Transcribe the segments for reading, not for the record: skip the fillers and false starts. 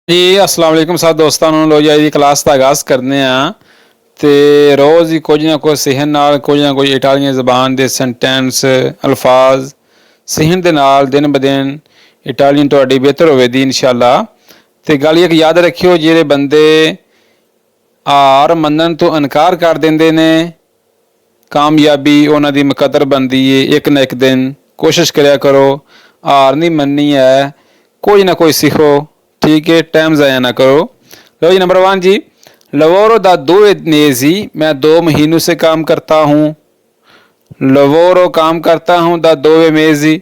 ਜੀ ਅਸਲਾਮ ਵਾਲੇਕੁਮ ਸਾਥ ਦੋਸਤਾਂ ਨੂੰ ਲੋ ਜੀ ਅੱਜ ਦੀ ਕਲਾਸ ਦਾ ਆਗਾਜ਼ ਕਰਨੇ ਆ ਤੇ ਰੋਜ਼ ਹੀ ਕੁਝ ਨਾ ਕੁਝ ਸਿਹਨ ਨਾਲ ਕੁਝ ਨਾ ਕੁਝ ਇਟਾਲੀਅਨ ਜ਼ਬਾਨ ਦੇ ਸੈਂਟੈਂਸ ਅਲਫਾਜ਼ ਸਿਹਨ ਦੇ ਨਾਲ ਦਿਨ ਬ ਦਿਨ ਇਟਾਲੀਅਨ ਤੁਹਾਡੀ ਬਿਹਤਰ ਹੋਵੇਗੀ ਇਨਸ਼ਾਅੱਲਾ। ਤੇ ਗੱਲ ਇਹ ਯਾਦ ਰੱਖਿਓ ਜਿਹੜੇ ਬੰਦੇ ਹਾਰ ਮੰਨਣ ਤੋਂ ਇਨਕਾਰ ਕਰ ਦਿੰਦੇ ਨੇ ਕਾਮਯਾਬੀ ਉਹਨਾਂ ਦੀ ਮੁਕੱਦਰ ਬਣਦੀ ਏ। ਇੱਕ ਨਾ ਇੱਕ ਦਿਨ ਕੋਸ਼ਿਸ਼ ਕਰਿਆ ਕਰੋ, ਹਾਰ नहीं ਮੰਨਣੀ है, कोई ना कोई सीखो, ठीक है, टाइम ज़ाया ना करो। लो जी नंबर 1 जी, लवोरो दा 2 नेजी, मैं 2 महीनों से काम करता हूँ। लवोरो काम करता हूँ दा 2 मेजी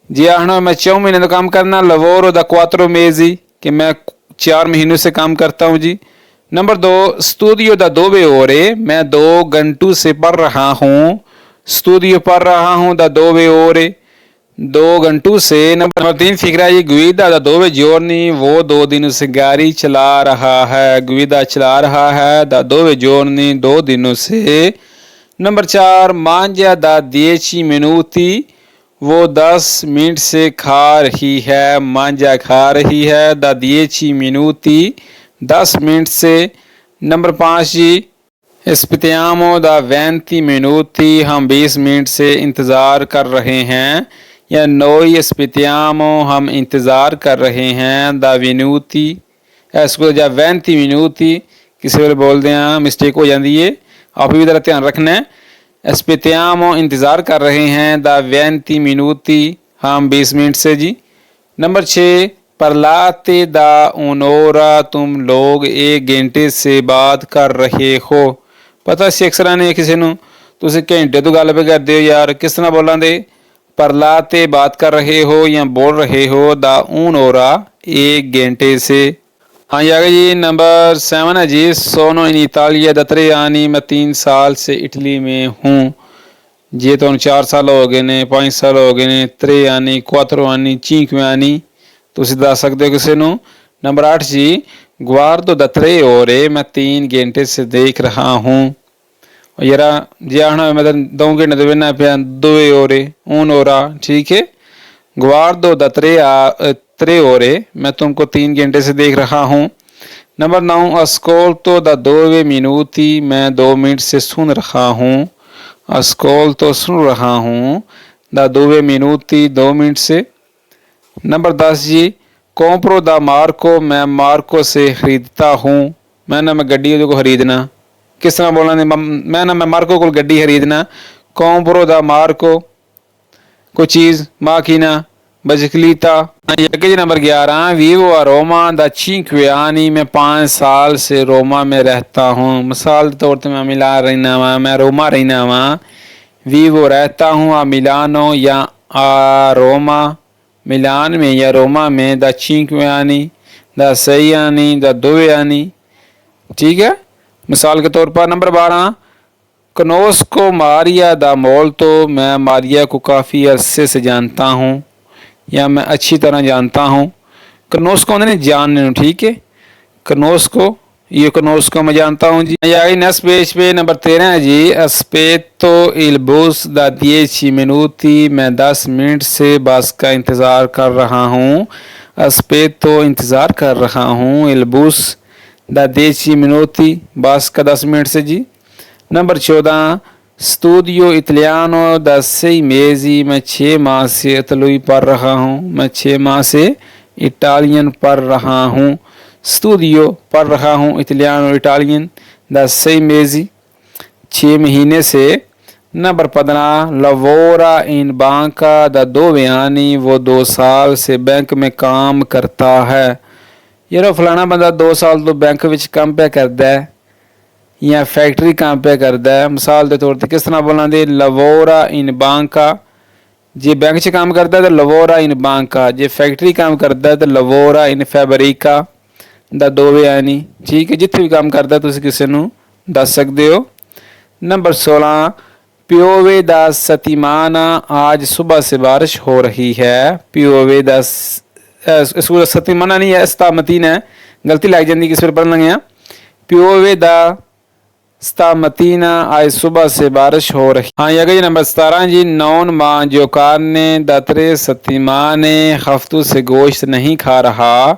जी आना मैं 4 महीने तो काम करना। लवोरो दा 4 मेजी कि मैं 4 महीनों से काम करता हूँ जी। नंबर 2 स्टूडियो दा 2 ओरे, मैं 2 घंटों से पढ़ रहा हूँ। स्टूडियो पढ़ रहा हूँ दा 2 ओरे 2 घंटों से। नंबर 3 फिक्रा ये गुइदा दा 2 जोरनी, वो 2 दिनों से गाड़ी चला रहा है। गुइदा चला रहा है दा 2 जोरनी 2 दिनों से। नंबर 4 मांझा दा 10 मिनूती, वो 10 मिनट से खा रही है। मांझा खा रही है दा 10 मिनूती 10 मिनट से। नंबर 5 जी स्पितियामो दा 20 मिनूती, हम 20 मिनट से इंतज़ार कर रहे हैं। या नोई स्पितियामो हम इंतज़ार कर रहे हैं दा विनूती। इसको या 20 मिनूती किसी वे बोलते हैं मिस्टेक हो जाती है, आप भी ज़रा ध्यान रखना है। स्पितियामो इंतज़ार कर रहे हैं दा 20 मिनूती हम 20 मिनट से जी। नंबर 6 परलाते दा उनोरा, तुम लोग 1 घंटे से बात कर रहे हो। पता सिक्सरा ने किसी ਨੂੰ ਤੁਸੀਂ ਘੰਟੇ ਤੋਂ ਗੱਲ पे करते हो यार, किस तरह बोलांदे परलाते बात कर रहे हो या बोल रहे हो दा ऊन ओरा 1 घंटे से। हाँ जी आगे जी नंबर 7 है जी, सोनो इन इतालिया दा 3 anni, मैं 3 साल से इटली में हूँ। जी तो 4 साल हो गए ने, 5 साल हो गए ने, 3 anni 4 anni 5 anni तुसी दस सकते हो किसी ਨੂੰ। नंबर 8 जी गुआर्दो दा 3 ore, मैं 3 घंटे से देख रहा हूँ। यार जी आना मैं 2 घंटे तो बिना पिया 2 ओरे ऊन ओरा, ठीक है। गुआर्दो दा 3 ओरे, मैं तुमको 3 घंटे से देख रहा हूँ। नंबर 9 अस्कोल्तो दा 2 मिनूती, मैं 2 मिनट से सुन रहा हूँ। अस्कोल्तो सुन रहा हूँ दा 2 मिनूती 2 मिनट से। नंबर 10 जी कोम्प्रो दा मार्को, मैं मार्को से खरीदता हूँ। मैं गड्डी को खरीदना, किस तरह बोलना मैं मार्को को गड्डी खरीदना। कोम्प्रो दा मार्को कोई चीज़ माकिना बजकलीता। जी नंबर 11 वीवो रोमा दा 5 anni, मैं 5 साल से रोमा में रहता हूँ। मिसाल के तौर पर मैं मिलान रहना वहाँ, मैं रोमा रहना वहाँ। वीवो रहता हूँ आ मिलानो या आ रोमा, मिलान में या रोमा में दा 5 anni दा 6 anni दा 2 anni, ठीक है। मिसाल के तौर पर नंबर 12 कनोस्को मारिया दा मोल्तो, मैं मारिया को काफ़ी अरसे से जानता हूँ या मैं अच्छी तरह जानता हूँ। कनोस्को ने जानने, ठीक है। कनोस्को ये कनोस्को मैं जानता हूँ जी। आई नेक्स्ट पेज पे नंबर 13 है जी अस्पेतो इल बस दा 10 minuti, मैं 10 मिनट से बस का इंतज़ार कर रहा हूँ। अस्पेतो इंतज़ार कर रहा हूँ, इल बस दा 10 minuti बस का 10 मिनट से जी। नंबर 14 स्टूडियो इतालियानो दा 6 mesi, मैं 6 माह से इतालवी पढ़ रहा हूँ। मैं 6 माह से इटालियन पढ़ रहा हूँ। स्टूडियो पढ़ रहा हूँ इतालियानो इटालियन दा 6 mesi 6 महीने से। नंबर 15 लवोरा इन बांका दा 2 anni, वो 2 साल से बैंक में काम करता है। यार फलाना बंदा 2 साल तो बैंक में काम पे करता है या फैक्ट्री काम पे करता है। मिसाल के तौर पर किस तरह बोलना दे लवोरा इन बांका, जे बैंक च काम करता है तो लवोरा इन बांका, जे फैक्ट्री काम करता है तो लवोरा इन फैब्रिका दा 2 anni, ठीक है। जिथे भी काम करता है तुम किसी को दस सकते हो। नंबर 16 पियोवे दा सतीमाना, आज सुबह से बारिश हो रही है। पियोवे दा इसको सतीमाना नहीं है, स्तामतीन है, गलती लग जाती किस पर पढ़ लगे। पियोवे दा स्तामतीना, आज सुबह से बारिश हो रही। हाँ ये गई नंबर 17 जी नौन माँ जो कारने दतरे सतीमाने हफ्तों से गोश्त नहीं खा रहा।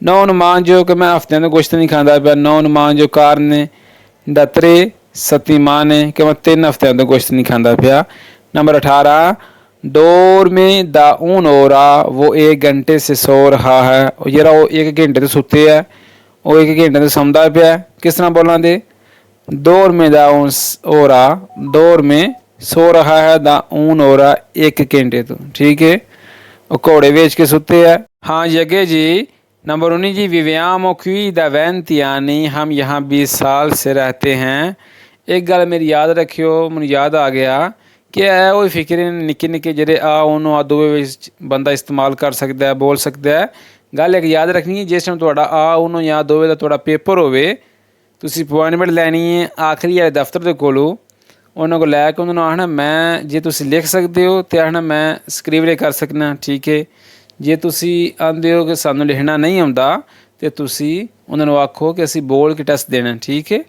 non mangio कि मैं हफ्ते में गोश्त नहीं खाता पिया, non mangio carne da 3 settimane कि मैं 3 हफ्ते में गोश्त नहीं खाता पिया। नंबर 18 dorme da un'ora, वो 1 घंटे से सो रहा है। जरा वो 1 घंटे तो सुते है, वो 1 घंटे तो सौंदा पिया। किस तरह बोलना दे, dorme da un'ora, dorme सो रहा है, दा un'ora 1 घंटे तो, ठीक है। वो घोड़े बेच के सुते है। हाँ जी अगे जी नंबर 19 जी viviamo qui da 20 anni, हम यहाँ 20 साल से रहते हैं। एक गल मेरी याद रखियो, मैनू याद आ गया कि है वो फिक्र निक्के निक्के जेह्ड़े आ उन्होंने आ दोवे विच बंदा इस्तेमाल कर सकता है, बोल सकता है। गल एक याद रखनी है, जिस टाइम तुहाडा आ उन्होंने या दोवे दा तुहाडा पेपर होवे, तुसीं अपॉइंटमेंट लैनी है आखिरी वाले दफ्तर दे कोलों, उन्होंने को लैके उन्होंने आखना मैं जे तुसीं लिख सकते हो तो आखना मैं स्क्रीवले कर सकना, ठीक है। जे तुसीं आंदे हो कि सानू लिखना नहीं आउंदा तो तुसीं उन्होंने आखो कि असीं बोल के टेस्ट देना, ठीक है।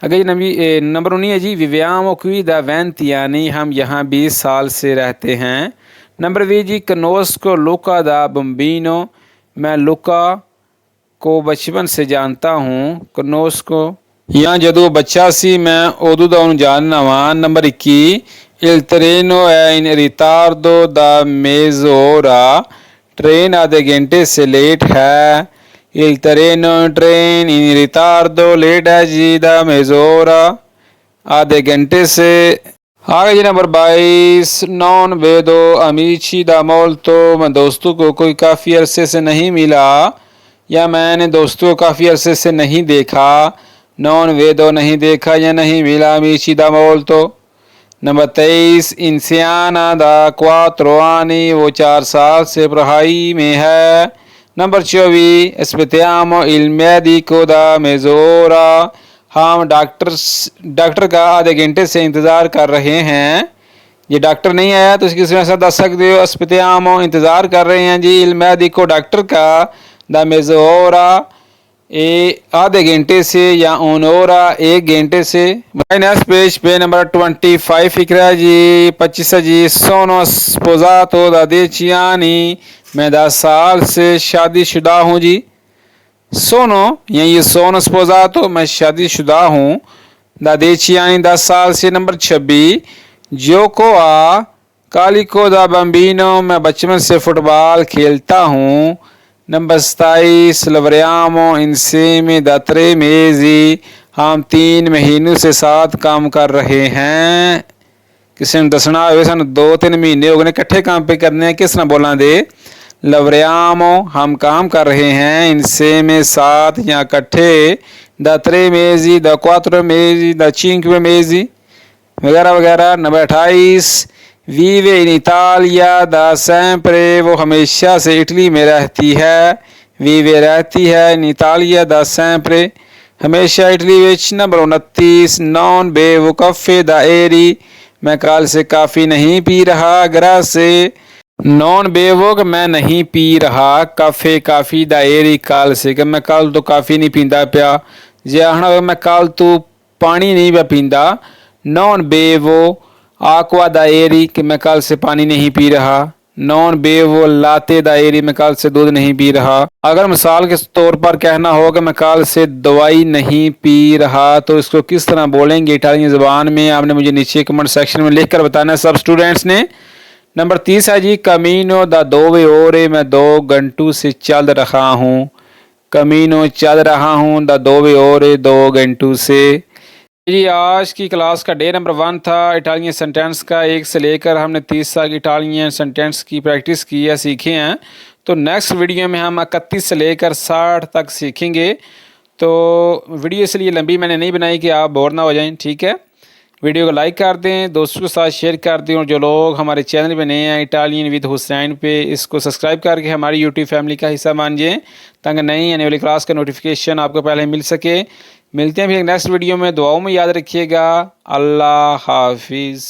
अगर जी नंबर 19 है जी viviamo qui da 20 anni, हम यहाँ 20 साल से रहते हैं। नंबर 20 जी conosco Luca da bambino, मैं लुका को बचपन से जानता हूँ। conosco यहाँ जदों बच्चा सी मैं उदों दा उन्हूं जानना वा। Number 21 il treno è in ritardo da mezz'ora, train आधे घंटे से लेट है। il treno train in ritardo, late है जी दा mezz'ora, आधे घंटे से। आगे जी number 22 non vedo amici da molto, मैं दोस्तों को कोई काफ़ी अरसे से नहीं मिला, या मैंने दोस्तों को काफ़ी अरसे से नहीं देखा। non vedo नहीं देखा या नहीं मिला, amici da molto। नंबर 23 इंसियाना दा 4 anni, वो 4 साल से पढ़ाई में है। Number 24 aspettiamo il medico da mezz'ora, हम डॉक्टर का आधे घंटे से इंतज़ार कर रहे हैं। ये डॉक्टर नहीं आया तो इसकी वजह से दस सकते हो aspettiamo, इंतज़ार कर रहे हैं जी il medico डॉक्टर का, da mezz'ora आधे घंटे से, या un'ora 1 घंटे से। माइनस पेज पे नंबर 25 फिक्रा जी 25 जी sono sposato da 10 anni, मैं 10 साल से शादीशुदा हूँ जी। सोनो ये sono sposato, मैं शादीशुदा हूँ। da 10 anni 10 साल से। Number 26 gioco a calico da bambino, मैं बचपन से फुटबॉल खेलता हूँ। Number 27 lavoriamo insieme da 3 mesi, हम 3 महीनों से साथ काम कर रहे हैं। किसी ने दसना हो सानू 2-3 महीने हो गए इकट्ठे काम पे करने हैं, किस तरह बोलना दे lavoriamo हम काम कर रहे हैं, insieme साथ या इकट्ठे, da 3 mesi, da 4 mesi, da 5 mesi वगैरह वगैरह। Number 28 vive in Italia da sempre, वो हमेशा से इटली में रहती है। vive रहती है in Italia da sempre, हमेशा इटली विच। Number 29 non bevo caffè da ieri, मैं कल से काफ़ी नहीं पी रहा। ग्रा से नॉन बेवो कि मैं नहीं पी रहा, काफ़े काफ़ी da ieri कल से कि मैं कल तो काफ़ी नहीं पींदा पिया। जे आखना मैं कल तो पानी नहीं पिया पींदा, नॉन बेवो आक्वा da ieri कि मैं कल से पानी नहीं पी रहा। नॉन बेवो लाते da ieri, मैं कल से दूध नहीं पी रहा। अगर मिसाल के तौर पर कहना हो कि मैं कल से दवाई नहीं पी रहा, तो इसको किस तरह बोलेंगे इटालियन ज़बान में, आपने मुझे नीचे कमेंट सेक्शन में लिख कर बताना है सब स्टूडेंट्स ने। नंबर 30 है जी कमीनो दा 2 ore, मैं 2 घंटों से चल रहा हूँ। कमीनो चल रहा हूँ, दा 2 ore 2 घंटों से। जी आज की क्लास का डे नंबर 1 था इटालियन सेंटेंस का। 1 से लेकर हमने 30 तक इटालियन सेंटेंस की प्रैक्टिस की है, सीखे हैं। तो नेक्स्ट वीडियो में हम 31 से लेकर 60 तक सीखेंगे। तो वीडियो इसलिए लंबी मैंने नहीं बनाई कि आप बोर ना हो जाएं, ठीक है। वीडियो को लाइक कर दें, दोस्तों के साथ शेयर कर दें, और जो लोग हमारे चैनल पे नए हैं इटालियन विद हुसैन पे, इसको सब्सक्राइब करके हमारी यूट्यूब फैमिली का हिस्सा मान जाएँ, ताकि नई आने वाली क्लास का नोटिफिकेशन आपको पहले मिल सके। मिलते हैं फिर नेक्स्ट वीडियो में, दुआओं में याद रखिएगा। अल्लाह हाफिज़।